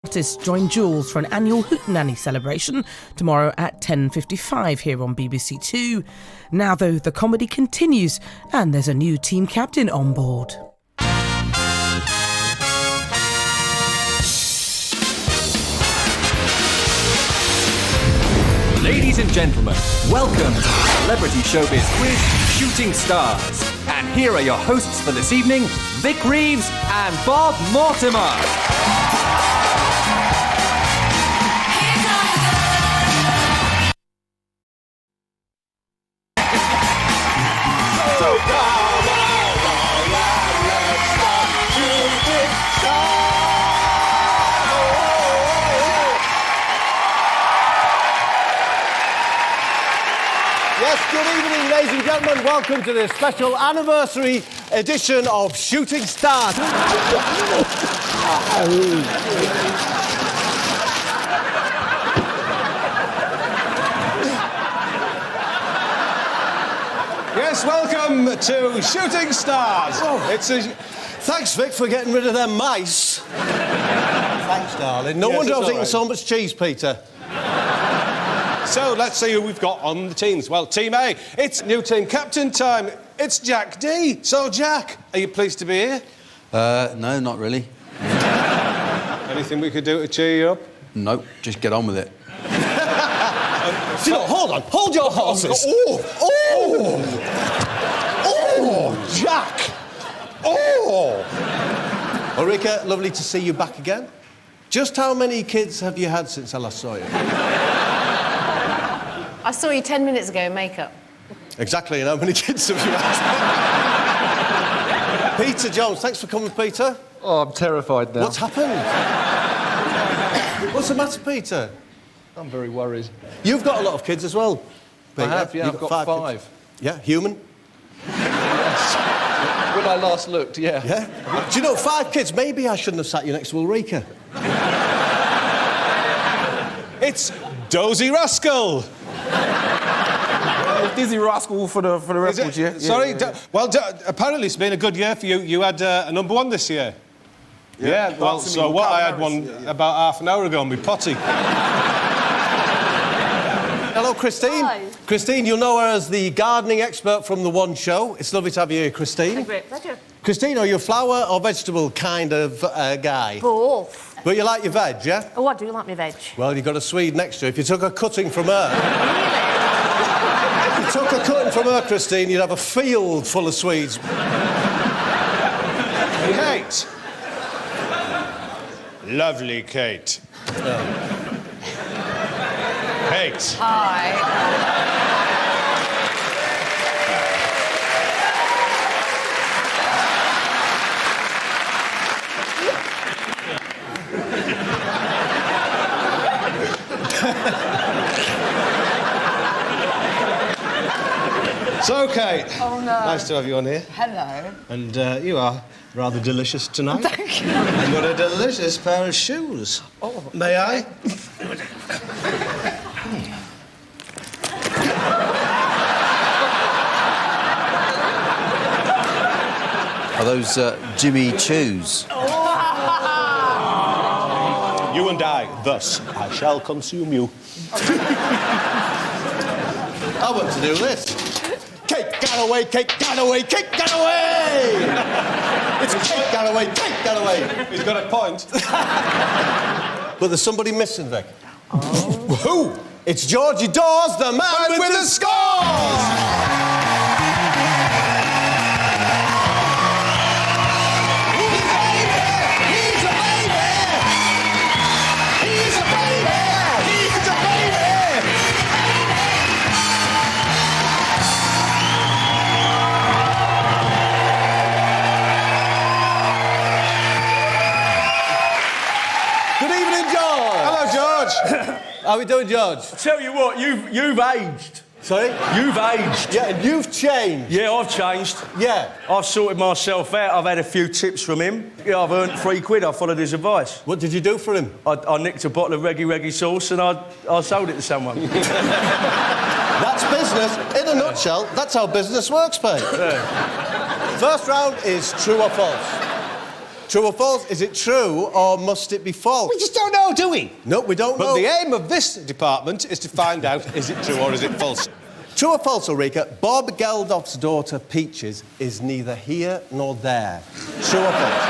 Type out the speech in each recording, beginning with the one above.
Artists join Jules for an annual Hootenanny celebration tomorrow at 10:55 here on BBC Two. Now, though, the comedy continues and there's a new team captain on board. Ladies and gentlemen, welcome to Celebrity Showbiz Quiz Shooting Stars. And here are your hosts for this evening, Vic Reeves and Bob Mortimer. Good evening, ladies and gentlemen. Welcome to this special anniversary edition of Shooting Stars. Yes, welcome to Shooting Stars. Oh. Thanks, Vic, for getting rid of them mice. Thanks, darling. No wonder I was eating so much cheese, Peter. So, let's see who we've got on the teams. Well, Team A, it's new team captain time. It's Jack D. So, Jack, are you pleased to be here? No, not really. Anything we could do to cheer you up? Nope, just get on with it. Hold on. Hold your horses. Oh, Jack. Oh. Ulrika, lovely to see you back again. Just how many kids have you had since I last saw you? I saw you 10 minutes ago in makeup. Exactly, and how many kids have you had? Peter Jones, thanks for coming, Peter. Oh, I'm terrified now. What's happened? What's the matter, Peter? I'm very worried. You've got a lot of kids as well, Peter. I have, yeah, I've got five. Kids. Yeah, human? Yes. When I last looked, yeah. Yeah? Do you know, 5 kids, maybe I shouldn't have sat you next to Ulrika. It's Dozy Rascal. Dizzy Rascal for the record, yeah. Sorry? Apparently it's been a good year for you. You had a number 1 this year. Yeah, well, so what? I had one about half an hour ago on my potty. Hello, Christine. Hi. Christine, you'll know her as the gardening expert from The One Show. It's lovely to have you here, Christine. A great pleasure. Christine, are you a flower or vegetable kind of guy? Both. But you like your veg, yeah? Oh, I do like my veg. Well, you've got a Swede next to you. If you took a cutting from her... If you took a cutting from her, Christine, you'd have a field full of Swedes. Kate. Lovely Kate. Kate. Hi. So, Kate. Oh, no. Nice to have you on here. Hello. And you are rather delicious tonight. Thank you. You've got a delicious pair of shoes. Oh. May I? Are those Jimmy Choos? You and I, thus, I shall consume you. I want to do this. Kate Garraway, Kate Garraway, Kate Garraway! It's Kate Garraway, Kate Garraway! He's got a point. But there's somebody missing, Vic. Oh. Who? It's Georgie Dawes, the man with the scores! How are we doing, George? I tell you what, you've aged. Sorry? You've aged. Yeah, and you've changed. Yeah, I've changed. Yeah. I've sorted myself out. I've had a few tips from him. Yeah, I've earned £3. I followed his advice. What did you do for him? I nicked a bottle of Reggie sauce and I sold it to someone. That's business. In a nutshell, that's how business works, mate. Yeah. First round is true or false. True or false? Is it true or must it be false? We just don't know, do we? No, we don't But know. the aim of this department is to find out, is it true or is it false? True or false, Ulrika? Bob Geldof's daughter, Peaches, is neither here nor there. True or false?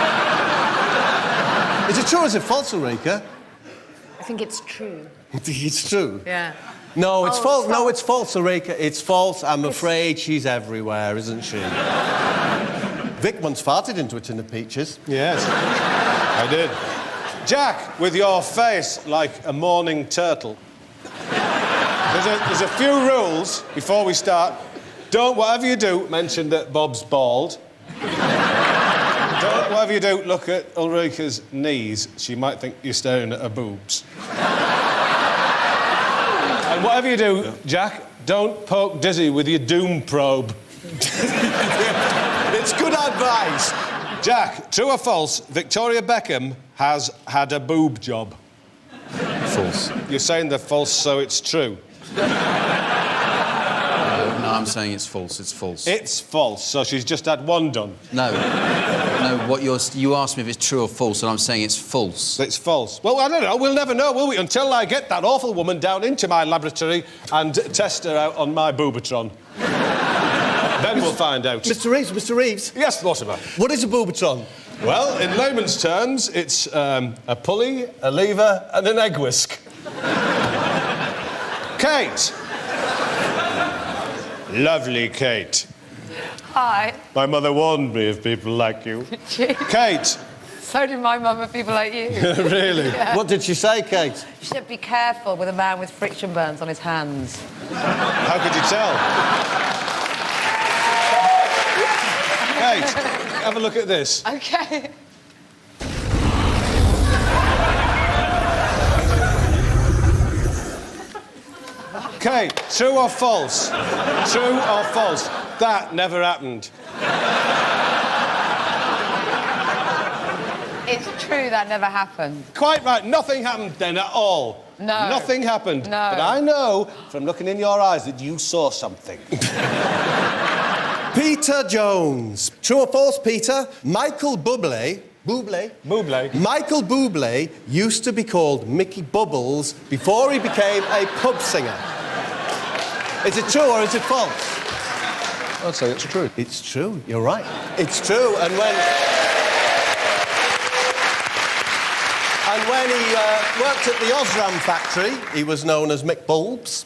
Is it true or is it false, Ulrika? I think it's true. It's true. Yeah. No, it's Oh, false. it's No, false. it's false, Ulrika. It's false. I'm afraid she's everywhere, isn't she? Vic once farted into a tin of peaches. Yes, I did. Jack, with your face like a mourning turtle. There's a few rules before we start. Don't, whatever you do, mention that Bob's bald. Don't, whatever you do, look at Ulrika's knees. She might think you're staring at her boobs. And whatever you do, Jack, don't poke Dizzy with your doom probe. It's good advice. Jack, true or false, Victoria Beckham has had a boob job? False. You're saying they're false, so it's true. No, I'm saying it's false. It's false. It's false, so she's just had one done. No. What you asked me if it's true or false, and I'm saying it's false. It's false. Well, I don't know. We'll never know, will we? Until I get that awful woman down into my laboratory and test her out on my boobatron. Then we'll find out. Mr. Reeves. Yes, Mortimer. What is a boobatron? Well, in layman's terms, it's a pulley, a lever, and an egg whisk. Kate. Lovely Kate. Hi. My mother warned me of people like you. Kate. So did my mum of people like you. Really? Yeah. What did she say, Kate? You should be careful with a man with friction burns on his hands. How could you tell? Kate, have a look at this. OK. Kate, true or false? True or false? That never happened. It's true that never happened. Quite right. Nothing happened then at all. No. Nothing happened. No. But I know from looking in your eyes that you saw something. Peter Jones. True or false, Peter? Michael Bublé. Bublé. Michael Bublé used to be called Mickey Bubbles before he became a pub singer. Is it true or is it false? I'd say it's true. It's true. You're right. It's true. And when he worked at the Osram factory, he was known as Mick Bulbs.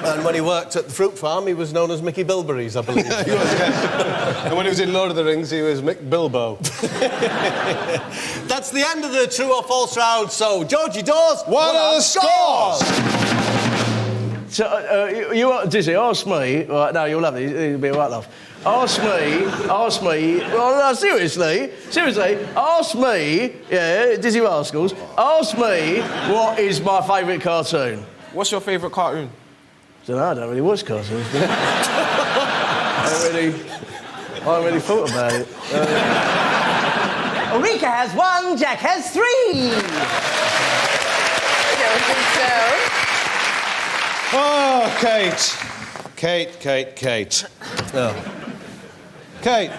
And when he worked at the fruit farm, he was known as Mickey Bilberries, I believe. He was, yes. And when he was in Lord of the Rings, he was Mick Bilbo. That's the end of the true or false round. So, Georgie Dawes, What are the scores? So, you Dizzy, ask me... Right, no, you'll love it. It'll be a right laugh. Ask me... Well, no, seriously, ask me... Yeah, Dizzy Rascals. Ask me what is my favourite cartoon. What's your favourite cartoon? I don't really watch cartoons. I haven't really thought about it. Ulrika has 1, Jack has 3. I don't think so. Oh, Kate. Oh. Kate,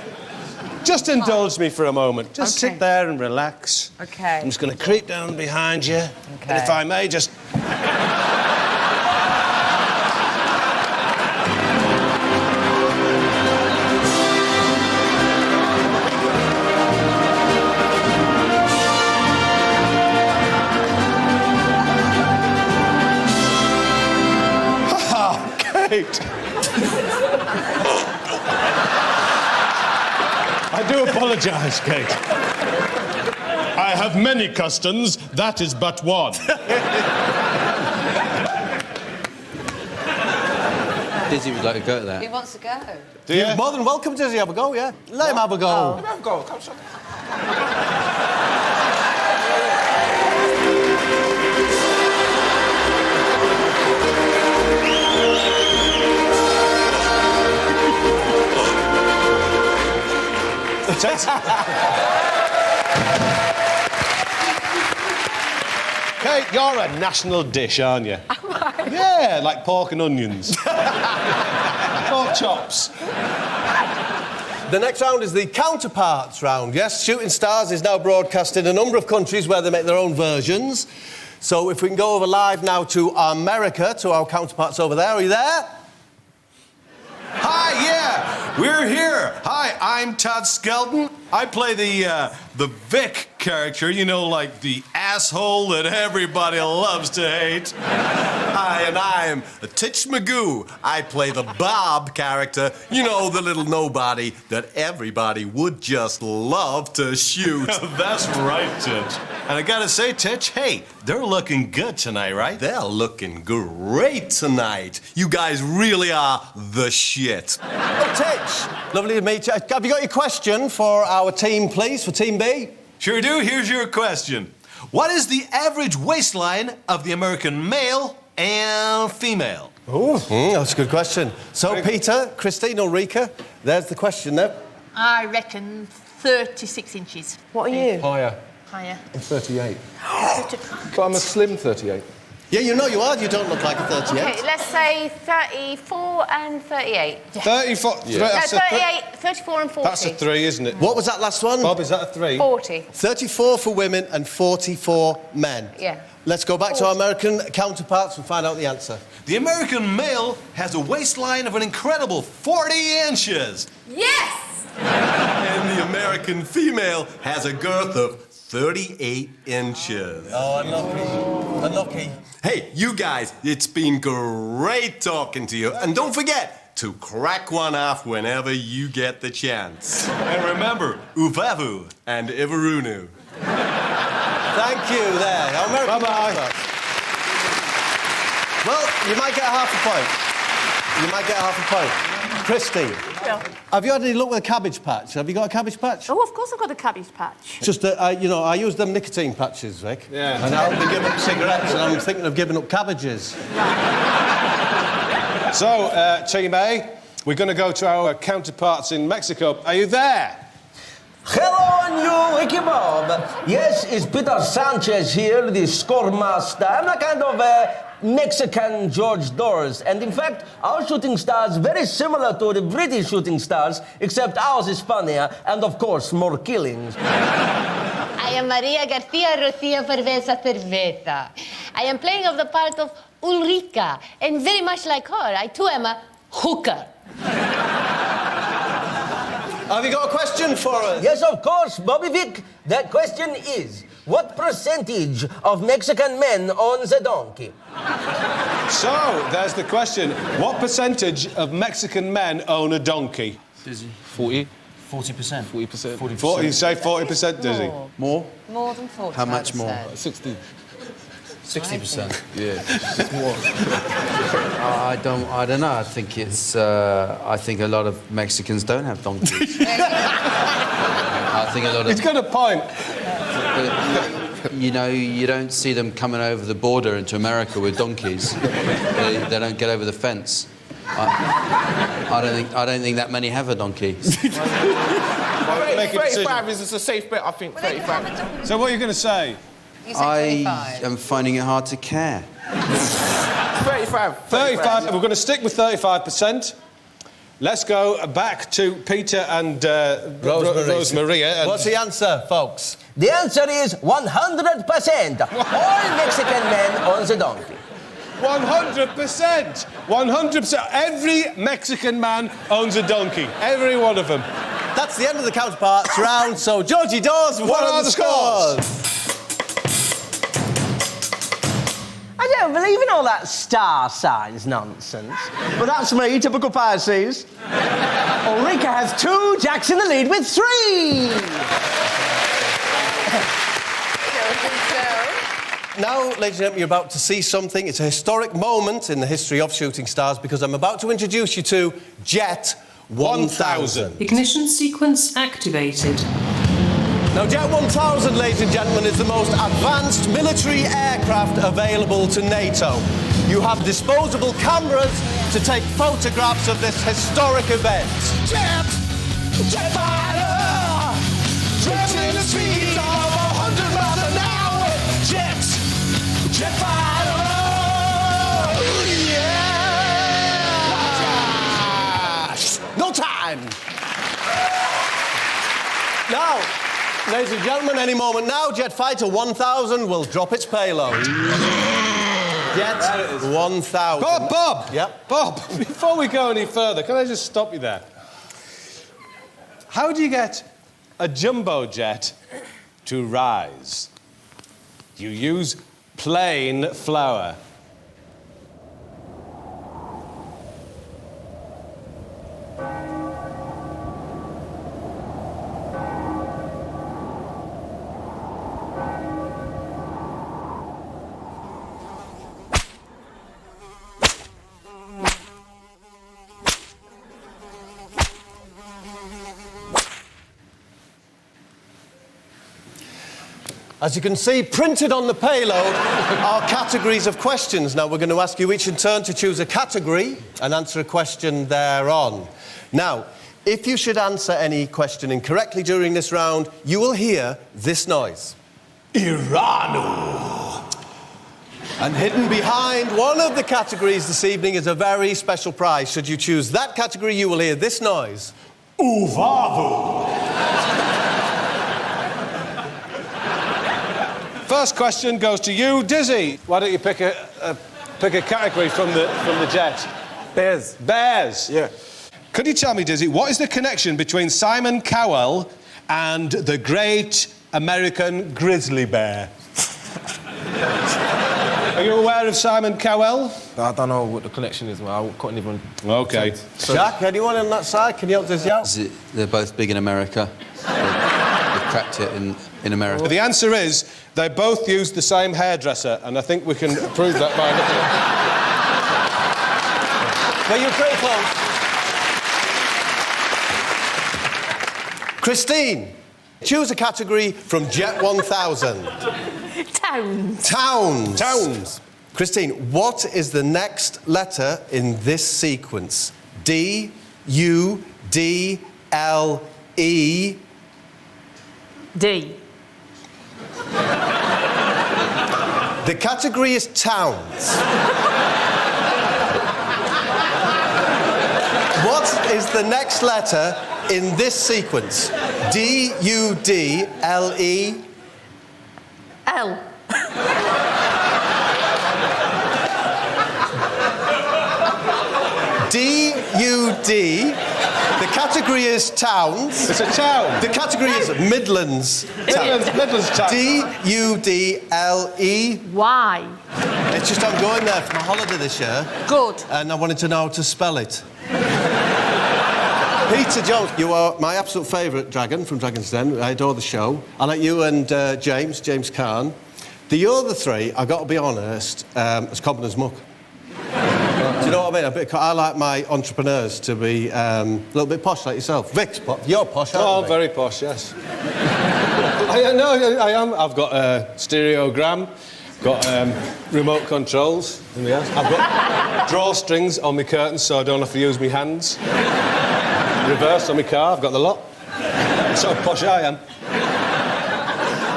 just indulge me for a moment. Just Okay. sit there and relax. OK. I'm just going to creep down behind you. OK. And if I may, just... Kate. I do apologise, Kate. I have many customs, that is but one. Dizzy would like to go to that. Who wants to go? Do you? You're more than welcome, Dizzy. Have a go, yeah? Let him have a go. Have a go. Come, son. Kate, you're a national dish, aren't you? Am I? Yeah, like pork and onions. Pork chops. The next round is the counterparts round, yes? Shooting Stars is now broadcast in a number of countries where they make their own versions. So if we can go over live now to America, to our counterparts over there. Are you there? Hi, yeah, we're here. Hi, I'm Todd Skelton. I play the Vic character, you know, like the asshole that everybody loves to hate. Hi, and I'm Titch Magoo. I play the Bob character, you know, the little nobody that everybody would just love to shoot. That's right, Titch. And I gotta say, Titch, hey, they're looking good tonight, right? They're looking great tonight. You guys really are the shit. Oh, Titch, lovely to meet you. Have you got your question for our team, please, for Team B? Sure do. Here's your question. What is the average waistline of the American male and female? Oh, that's a good question. So, Peter, Christine, Ulrika, there's the question there. I reckon 36 inches. What are you? Higher. Higher. I'm 38. But I'm a slim 38. Yeah, you know you are. You don't look like a 38. Okay, let's say 34 and 38. 34. Yeah. No, That's 38, 34 and 40. That's a 3, isn't it? What was that last one? Bob, is that a 3? 40. 34 for women and 44 men. Yeah. Let's go back to our American counterparts and find out the answer. The American male has a waistline of an incredible 40 inches. Yes! And the American female has a girth of 38 inches. Oh, unlucky. Hey, you guys, it's been great talking to you. And don't forget to crack one off whenever you get the chance. And remember, uvavu and ivarunu. Thank you there. Our American counterparts. Well, you might get half a point. Christine, have you had any luck with a cabbage patch? Have you got a cabbage patch? Oh, of course I've got a cabbage patch. Just that, I use them nicotine patches, Vic. Yeah. And I'll be giving up cigarettes and I'm thinking of giving up cabbages. So, Team A, we're going to go to our counterparts in Mexico. Are you there? Hello, and you, Ricky Bob. Yes, it's Peter Sanchez here, the score master. I'm a kind of Mexican George Doors. And in fact, our shooting stars very similar to the British shooting stars, except ours is funnier and, of course, more killings. I am Maria Garcia Rocia Cerveza Cerveza. I am playing of the part of Ulrika, and very much like her, I too am a hooker. Have you got a question for us? Yes, of course, Bobby Vic. That question is, what percentage of Mexican men owns a donkey? So, there's the question. What percentage of Mexican men own a donkey? Dizzy. 40. 40%. 40%. 40, you say 40%, Dizzy? More? More than 40. How much I would more? say. 60. 60%. Yeah. It's more. I don't know. I think it's. I think a lot of Mexicans don't have donkeys. I think a lot of. He's got a point. You know, you don't see them coming over the border into America with donkeys. They don't get over the fence. I don't think that many have a donkey. 35 is a safe bet, I think. 35. So what are you going to say? You say 25. am finding it hard to care. 35. 35. We're going to stick with 35%. Let's go back to Peter and Rosemaria. And What's the answer, folks? The answer is 100%. All Mexican men own a donkey. 100%. 100%. Every Mexican man owns a donkey. Every one of them. That's the end of the counterparts round. So, Georgie Dawes, what are the scores? I don't believe in all that star signs nonsense. But that's me, typical Pisces. Ulrika has 2, Jack's in the lead with 3. Now, ladies and gentlemen, you're about to see something. It's a historic moment in the history of shooting stars because I'm about to introduce you to Jet 1000. Ignition sequence activated. Now, Jet 1000, ladies and gentlemen, is the most advanced military aircraft available to NATO. You have disposable cameras to take photographs of this historic event. Jet fighter, traveling the speed of 100 miles an hour. Jet fighter, yeah! No time. Ladies and gentlemen, any moment now, Jet Fighter 1000 will drop its payload. Jet 1000. Bob! Yep. Bob, before we go any further, can I just stop you there? How do you get a jumbo jet to rise? You use plain flour. As you can see, printed on the payload are categories of questions. Now, we're going to ask you each in turn to choose a category and answer a question thereon. Now, if you should answer any question incorrectly during this round, you will hear this noise. Iranu. And hidden behind one of the categories this evening is a very special prize. Should you choose that category, you will hear this noise. Uvavu. First question goes to you, Dizzy. Why don't you pick a category from the jet? Bears. Bears. Yeah. Could you tell me, Dizzy, what is the connection between Simon Cowell and the great American grizzly bear? Are you aware of Simon Cowell? I don't know what the connection is, man. I couldn't even... OK. Jack, anyone on that side? Can you help Dizzy out? They're both big in America. They've cracked it in America. But the answer is they both use the same hairdresser, and I think we can prove that by looking at... Well, you're pretty close. Christine, choose a category from Jet 1000. Towns. Towns. Towns. Christine, what is the next letter in this sequence? D, U, D, L, E... D. The category is towns. What is the next letter in this sequence? D, U, D, L, E... L. D, U, D. The category is towns. It's a town. The category is Midlands. Midlands town. D, U, D, L, E. Y. It's just I'm going there for my holiday this year. Good. And I wanted to know how to spell it. Peter Jones, you are my absolute favourite dragon from Dragon's Den. I adore the show. I like you and James Caan. The other three, I've got to be honest, as common as muck. Do you know what I mean? I like my entrepreneurs to be a little bit posh like yourself. Vic's you're posh, aren't you? Oh, very posh, yes. I am. I've got a stereogram, got remote controls in the house. I've got drawstrings on my curtains so I don't have to use my hands. Reverse on my car, I've got the lot. So posh I am.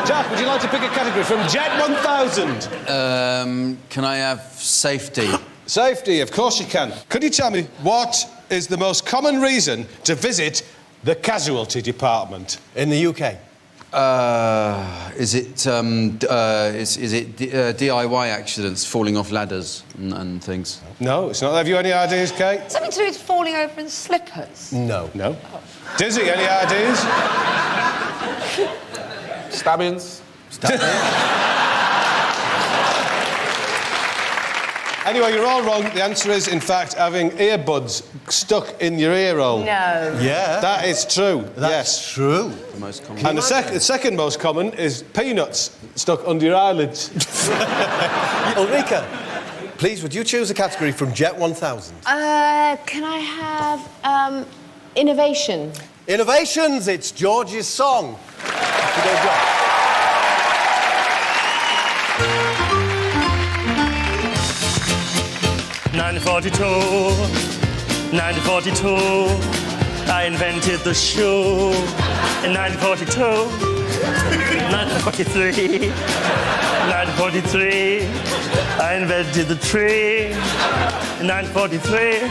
Jack, would you like to pick a category from Jet 1000? Can I have safety? Safety, of course you can. Could you tell me what is the most common reason to visit the casualty department? In the UK. Is it DIY accidents, falling off ladders and things? No, it's not. Have you any ideas, Kate? Something to do with falling over in slippers. No. No. Dizzy, any ideas? Stabbings. Anyway, you're all wrong. The answer is, in fact, having earbuds stuck in your ear hole. No. Yeah. That is true. That's true. The most common. And the second most common is peanuts stuck under your eyelids. Ulrika, please, would you choose a category from Jet 1000? Can I have, innovation? Innovations, it's George's song. Off you go, George. I invented the shoe. In 1942, 1943, 1943, I invented the tree. In 1943,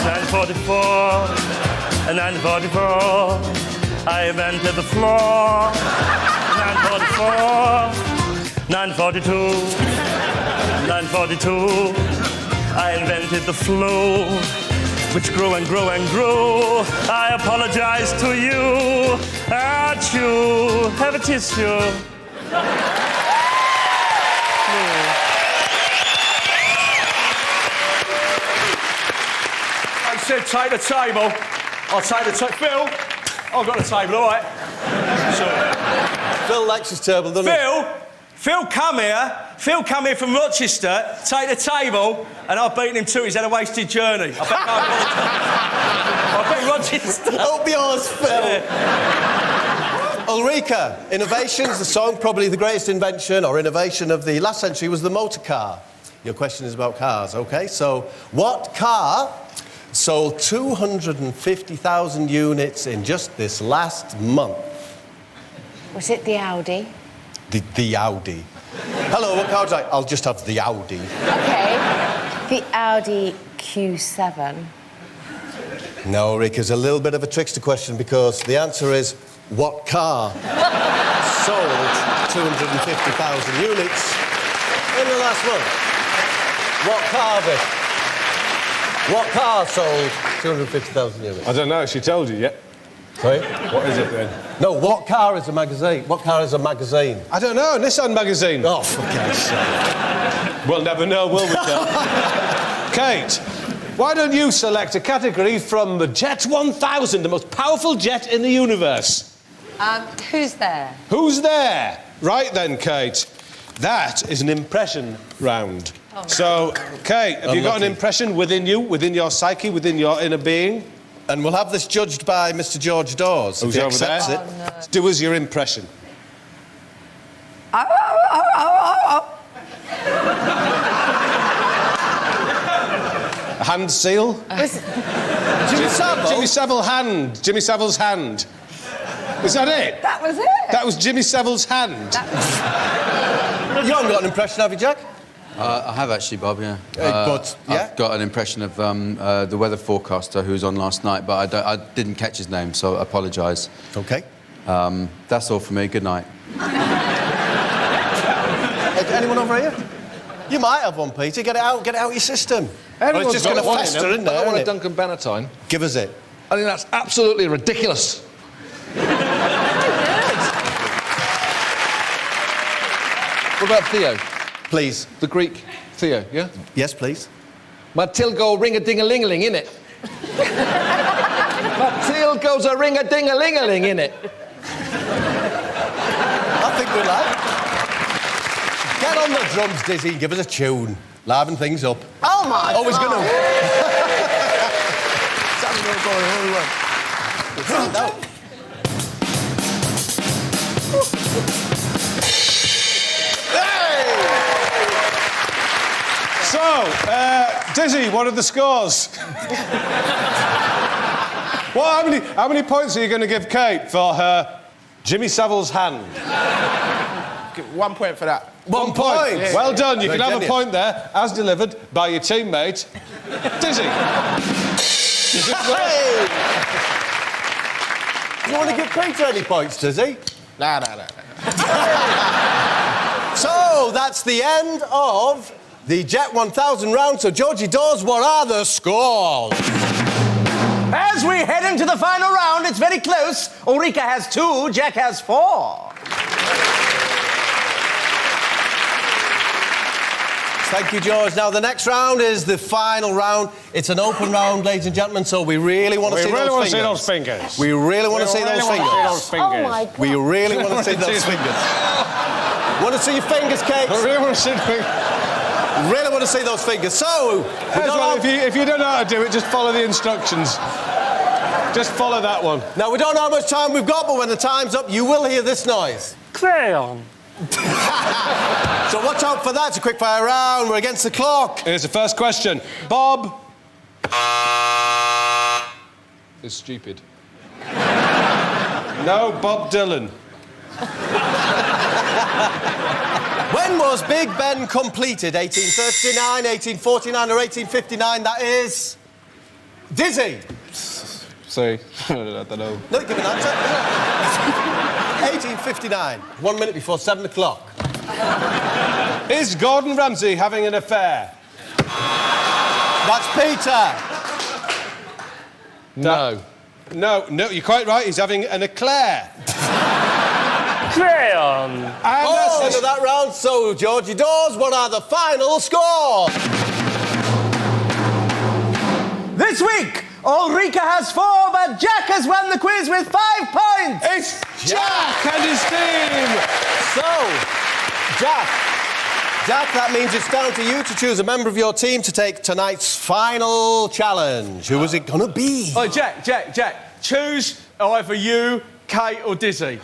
1944, and 1944, I invented the floor. 944, 942, 942. I invented the flow, which grew and grew and grew. I apologize to you. Achoo, have a tissue. I said take the table. I'll take the table. Phil, I've got the table, all right? Sorry. Phil likes his table, doesn't he? Phil, come here. Phil, come here from Rochester, take the table, and I've beaten him too. He's had a wasted journey. I bet Rochester. Hope yours, Phil. Yeah. Ulrika, innovations, the song, probably the greatest invention or innovation of the last century was the motor car. Your question is about cars, OK? So, what car sold 250,000 units in just this last month? Was it the Audi? The Audi. Hello, what car would you like? I'll just have the Audi. OK. The Audi Q7. No, Rick, it's a little bit of a trickster question because the answer is what car sold 250,000 units in the last month? What car, Vic? What car sold 250,000 units? I don't know. She told you yet. Sorry? What is it then? No, what car is a magazine? What car is a magazine? I don't know. Nissan magazine. Oh, for God's sake. We'll never know, will we, Kate, why don't you select a category from the Jet 1000, the most powerful jet in the universe? Who's there? Who's there? Right then, Kate. That is an impression round. Oh, so, Kate, have you got an impression within you, within your psyche, within your inner being? And we'll have this judged by Mr. George Dawes. Who's over there? It. Oh, no. Do us your impression. A hand seal? Jimmy Savile? Jimmy Savile's hand. Jimmy Savile's hand. Is that it? That was it. That was Jimmy Savile's hand. You haven't got an impression, have you, Jack? I have actually, Bob, yeah. But, yeah? I've got an impression of the weather forecaster who was on last night, but I didn't catch his name, so I apologise. OK. That's all for me. Good night. Anyone over here? You might have one, Peter. Get it out your system. Everyone's it's just going to fester, isn't it? I want a Duncan Bannatyne. Give us it. I think that's absolutely ridiculous. What about Theo? Please. The Greek Theo, yeah? Yes, please. Matilgo ring-a-ding-a-ling-a-ling, innit? Matilgo's a ring-a-ding-a-ling-a-ling, innit? I think we'd like. Get on the drums, Dizzy, give us a tune. Liven things up. Oh, my Always God. going to. So, Dizzy, what are the scores? Well, how many points are you going to give Kate for her Jimmy Savile's hand? 1 point for that. 1 point. Yeah. Well done. You Very can have genius. a point there, as delivered by your teammate, Dizzy. Hey! Do you want to give Peter any points, Dizzy? No. So, that's the end of the Jet 1000 round. So, Georgie Dawes, what are the scores? As we head into the final round, it's very close. Ulrika has 2, Jack has 4. Thank you, George. Now, the next round is the final round. It's an open round, ladies and gentlemen, so we really want to see those fingers. We really want to see those fingers. Oh, my God. We really want to see those fingers. Want to see your fingers, Kate? I really want to see the fingers. Really want to see those fingers. So, if you don't know how to do it, just follow the instructions. Just follow that one. Now, we don't know how much time we've got, but when the time's up, you will hear this noise. Crayon. So watch out for that. It's a quick fire round. We're against the clock. Here's the first question. Bob. It's stupid. No, Bob Dylan. When was Big Ben completed? 1839, 1849 or 1859? That is... Dizzy. Sorry. I don't know. No, give an answer. 1859, 1 minute before 7 o'clock. Is Gordon Ramsay having an affair? That's Peter. No. No, you're quite right. He's having an eclair. Crayon. Oh, end of that round. So, Georgie Dawes, what are the final scores? This week, Ulrika has 4, but Jack has won the quiz with 5 points. It's Jack and his team. So, Jack, that means it's down to you to choose a member of your team to take tonight's final challenge. Who is it gonna be? Oh, Jack, choose either you, Kate or Dizzy.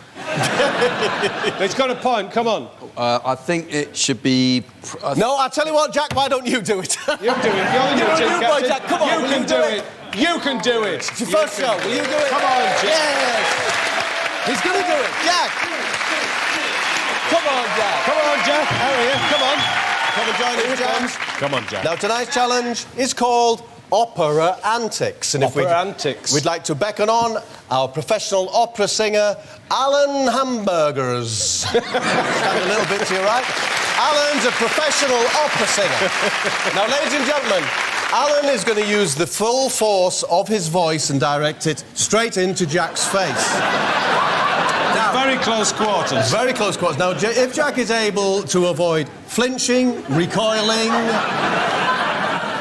He's got a point, come on. I think it should be... No, I'll tell you what, Jack, why don't you do it? You do it. You boy, Jack, come on, will can you do do it. You can do it. It's your first show, will you do it? Come on, Jack. Yes. He's gonna do it. Jack. Come on, Jack. Come on, Jack. Harry, come on. Come and join us, Jack. Come on, Jack. Now, tonight's challenge is called Opera Antics. And Antics. We'd like to beckon on our professional opera singer, Alan Hamburgers. Stand a little bit to your right. Alan's a professional opera singer. Now, ladies and gentlemen, Alan is going to use the full force of his voice and direct it straight into Jack's face. Now, very close quarters. Very close quarters. Now, if Jack is able to avoid flinching, recoiling,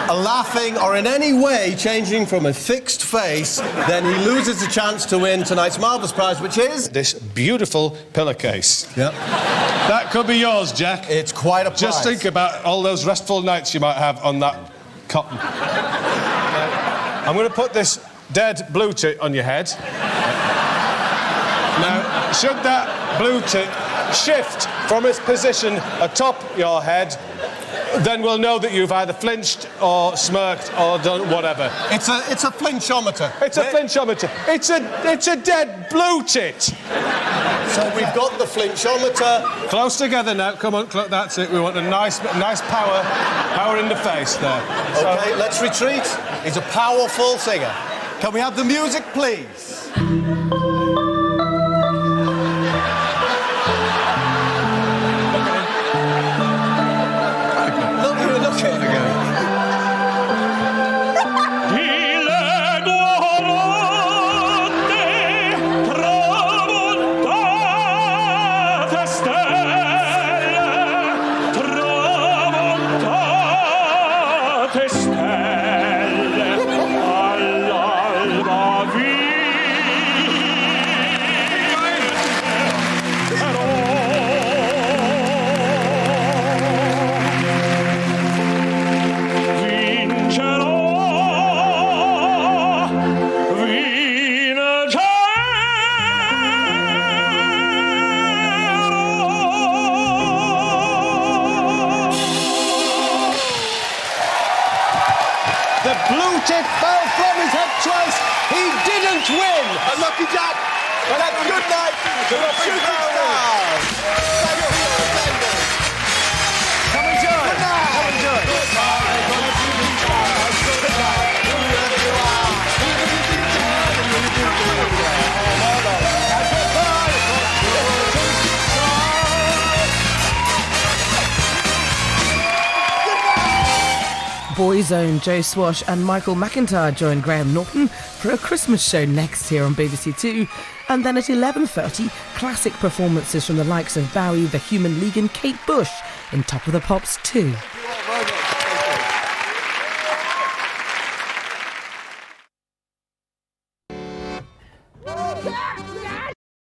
laughing, or in any way changing from a fixed face, then he loses the chance to win tonight's marvellous prize, which is... this beautiful pillowcase. Yep. That could be yours, Jack. It's quite a prize. Just think about all those restful nights you might have on that cotton. I'm going to put this dead blue tit on your head. Now, should that blue tit shift from its position atop your head, then we'll know that you've either flinched or smirked or done whatever. It's a flinchometer. It's a flinchometer. It's a dead blue tit. So we've got the flinchometer. Close together now. Come on, that's it. We want a nice power in the face there. Okay, let's retreat. He's a powerful singer. Can we have the music, please? The blue tit fell from his head twice. He didn't win. Unlucky Jack. But that's good night to the Shooting Stars. Thank you for your attendance. Come and join. Good night. Come and join. Goodbye from the Shooting Stars. Good night. Whoever you are. Boyzone, Joe Swash and Michael McIntyre join Graham Norton for a Christmas show next here on BBC Two. And then at 11:30, classic performances from the likes of Bowie, The Human League and Kate Bush in Top of the Pops 2.